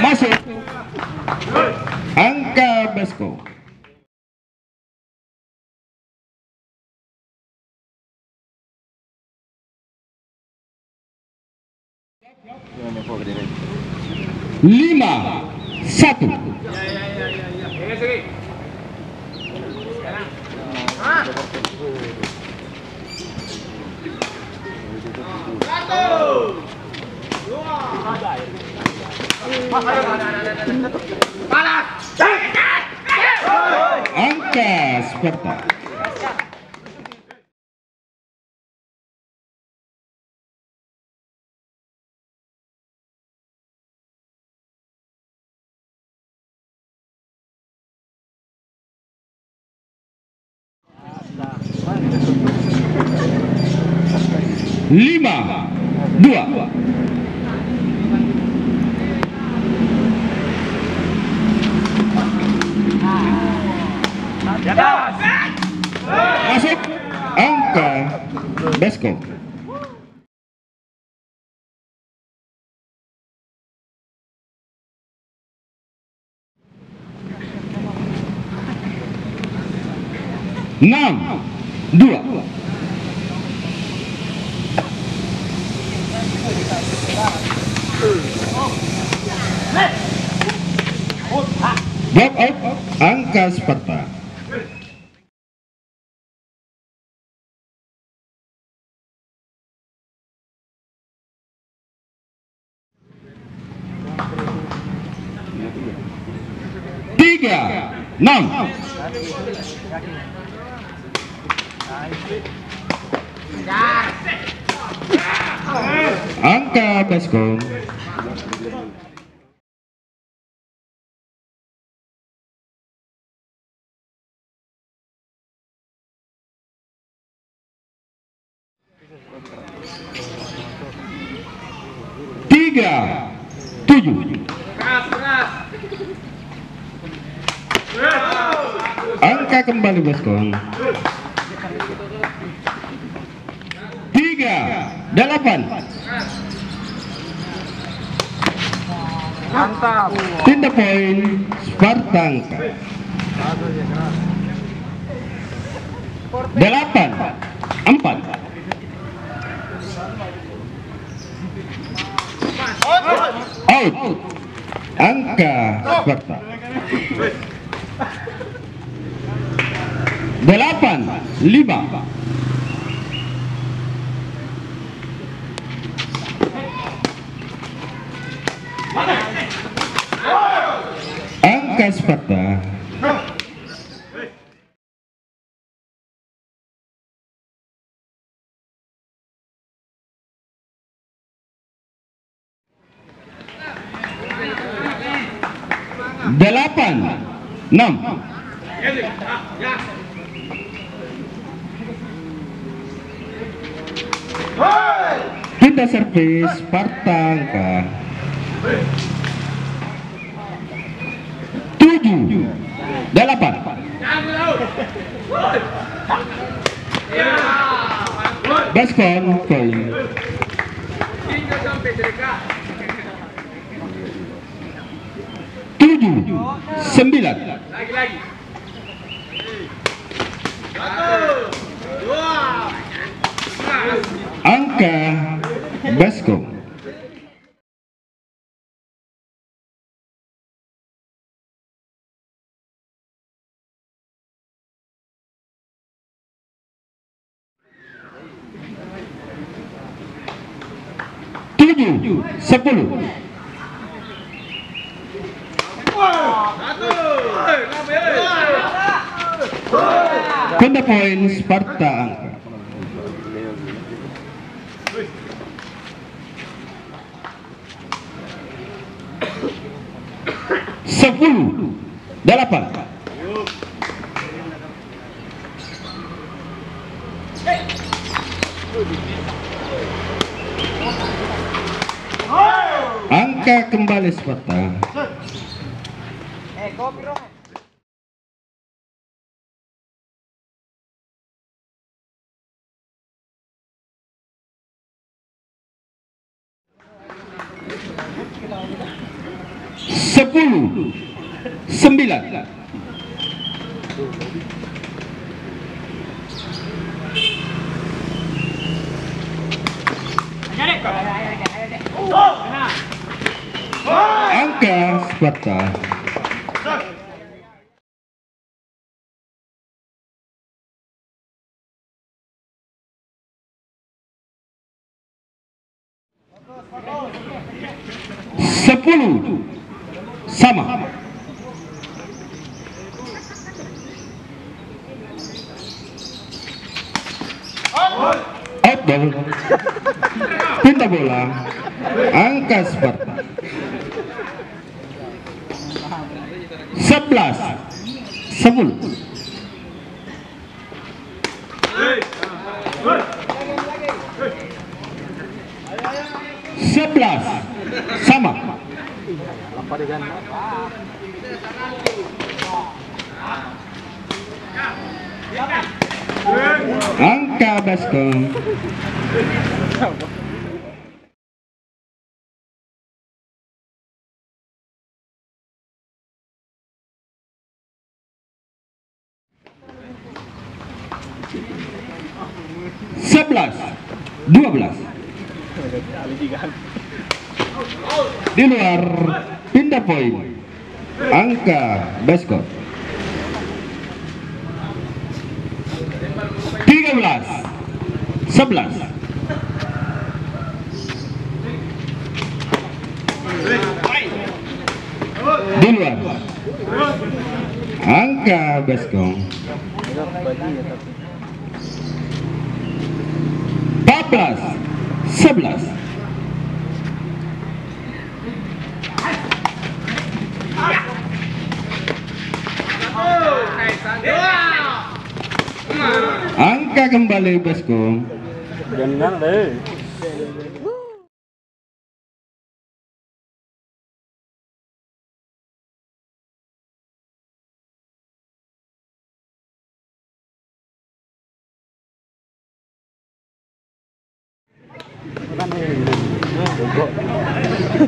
Masuk angka Besko. Lima satu. Angka Sparta. Lima dua. Masuk angka Besko. Enam dua. Block out angka Sparta. Tiga enam. Angka Besko. Tiga tujuh. Angka kembali Besko. Tiga delapan. Mantap. Tinta poin Sparta Angka. 8-4. Out. Angka Sparta. 8-5. Angka Sparta. 8-6. Tinta servis Sparta Angka. 7-8. Baskon poin. 7-9. Lagi. 1, 2. Angka Baskom. 7-10. Tanda poin Sparta Angka. 10-8. Angka kembali Sparta. Kopi dong. 10-9. Angka Sparta. 10 sama. Outball. Pinta bola. Angka Sparta. 11-10. 11 sama. Angka Baskom. 11-12. Di luar pindah poin. Angka Baskom. 13-11. Di luar. Angka Baskom. 14-11. Angka kembali Baskom. Jangan deh.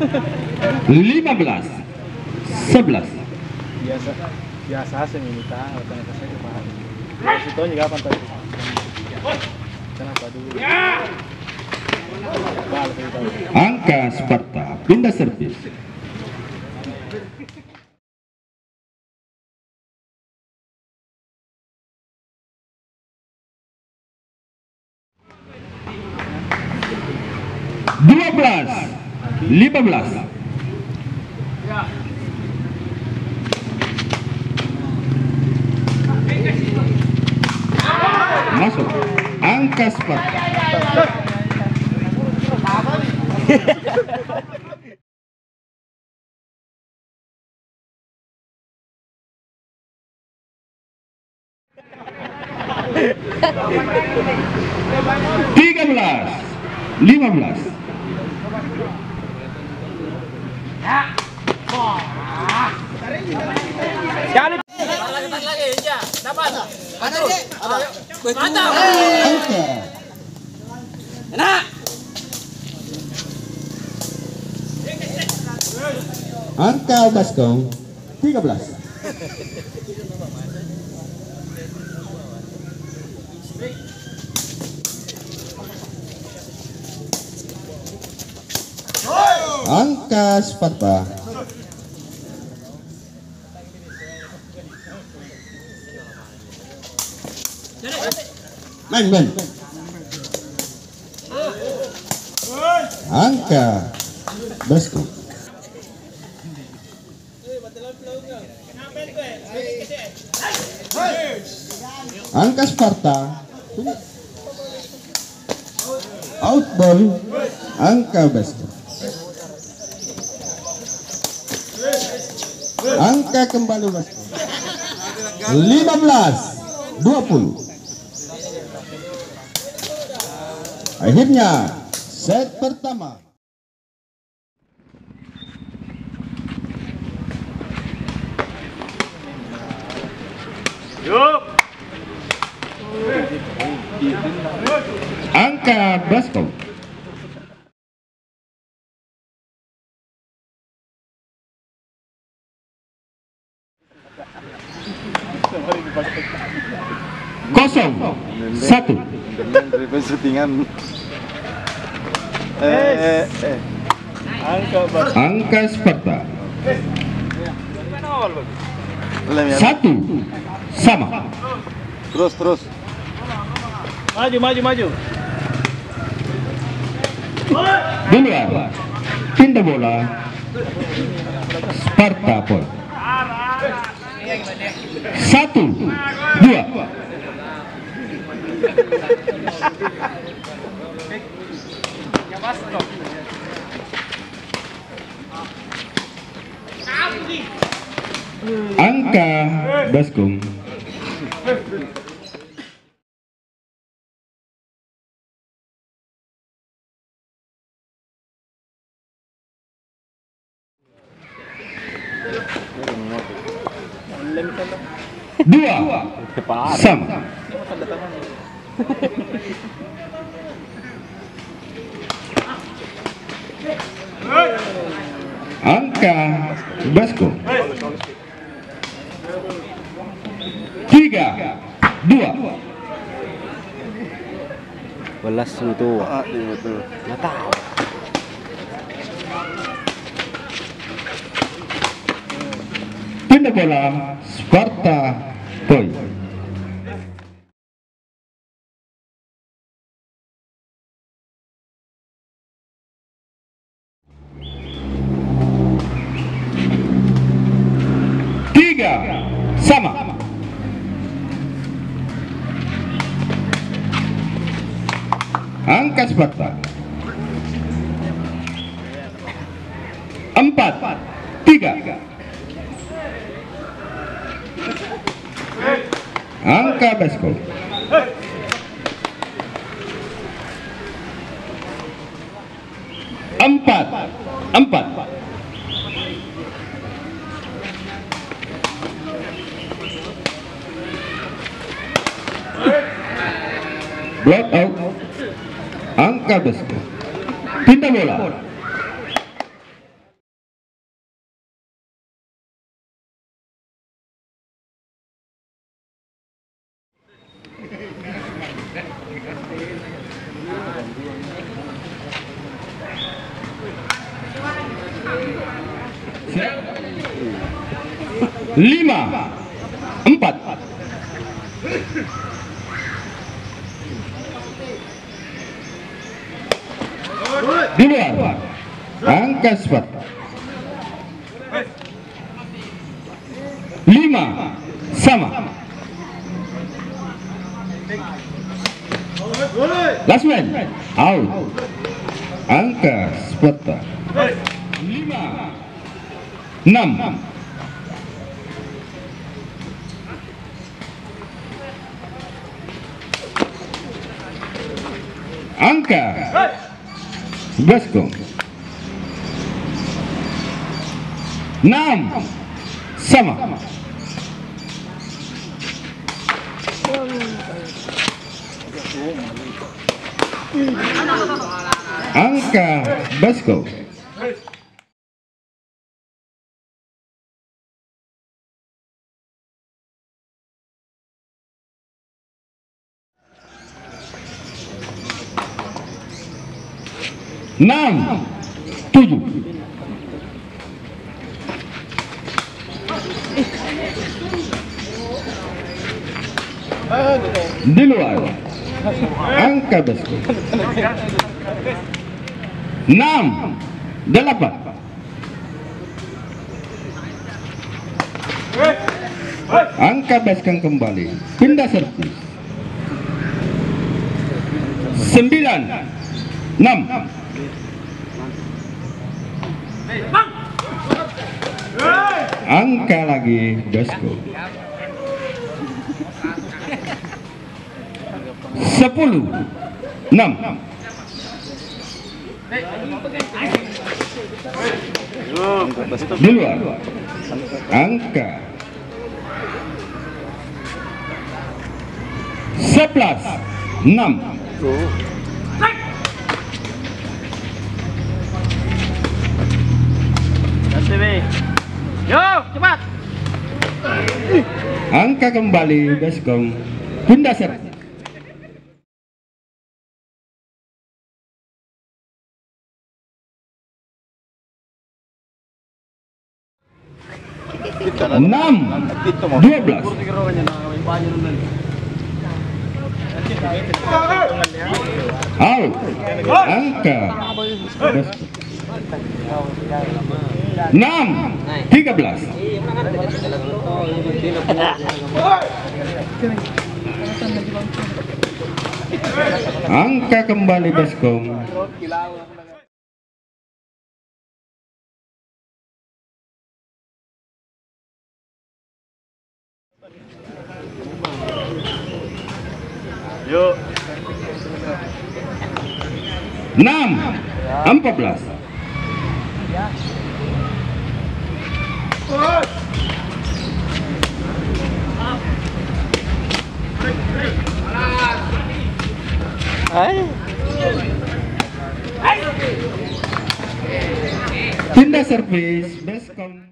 15 11. Biasa sa minita atau nggak saya paham. Situ juga apa tadi? Kenapa dulu? Angka Sparta pindah servis. Dua belas 15. Masuk angka Sparta. Tiga belas 15. Lagi, ya. Dapat. Mantap. Enak. Angka Baskom 13. Angka Sparta main. Angka Baskom angka Sparta outball angka Baskom. Angka kembali Baskom 15-20. Akhirnya set pertama. Angka Baskom kosong 1. Syutingan. Angka Sparta 1 sama. Terus. Maju. Duluan pindah bola Sparta pun 1-2. Angka Baskom 2 sama. Angka Baskom 3-2. Belas itu. Betul. Nggak tahu. Pindah bola Sparta poin. Tiga sama. Angka Sparta 4-3. Angka Baskom 4-4. Block out. Angka Baskom pindah bola Set. 5, 4. Di luar. Angka Sparta. 5 sama. Last man out. Angka Sparta 5, 6. Angka Baskom 6 sama. Angka Baskom 6, 7. Di luar. Angka Baskom 6, 8. Angka Baskom kembali. Pindah servis. 9, 6. Angka lagi Baskom 10, 6. Di luar. Angka 11, 6. Yo, cepat. Angka kembali Baskom. Pindah servis. Enam, 12. Out. Angka Baskom 6, 13. Angka kembali Baskom. Yuk. 6, 14. Pindah servis Baskom.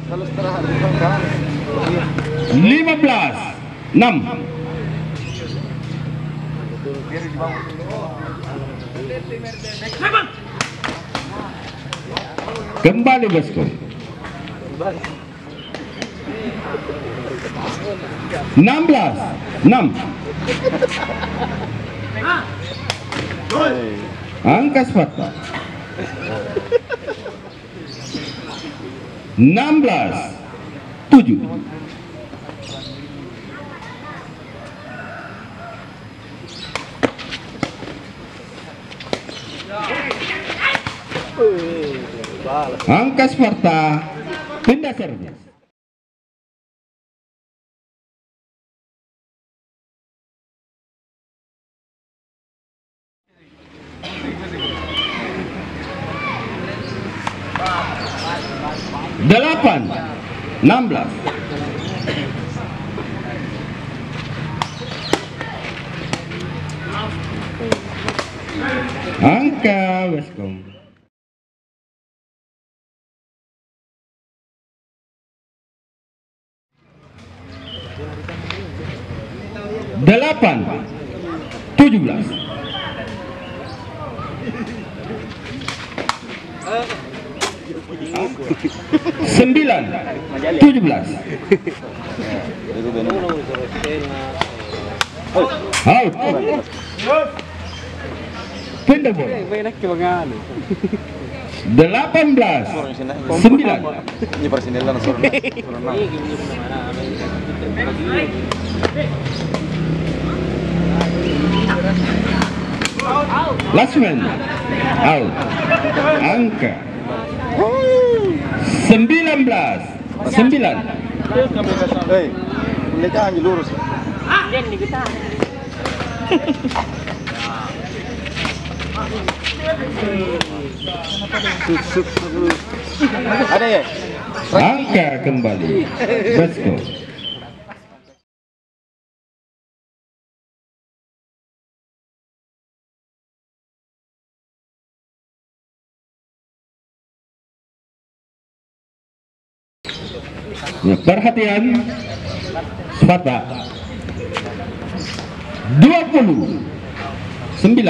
Kalau setengah hari kan 15, 6. Kembali Baskom. 16, 6. Angka Sparta 16, 7. Angka Sparta pindah servis. Delapan, 16. Angka Baskom 17. Sembilan 17. Out. Pindah bola. 18 9. Ini personil lang suruh. Last man out. Angka 19 9. Hei, mereka hanya lurus. Ada ya? Angka kembali. Let's go. Ya, perhatian Sparta 20 9.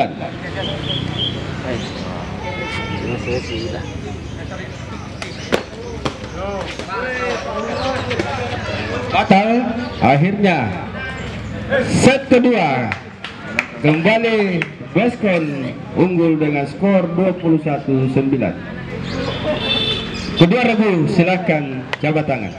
Batal. Akhirnya set kedua kembali Baskon unggul dengan skor 21-9. Kedua regu silakan jabat tangan.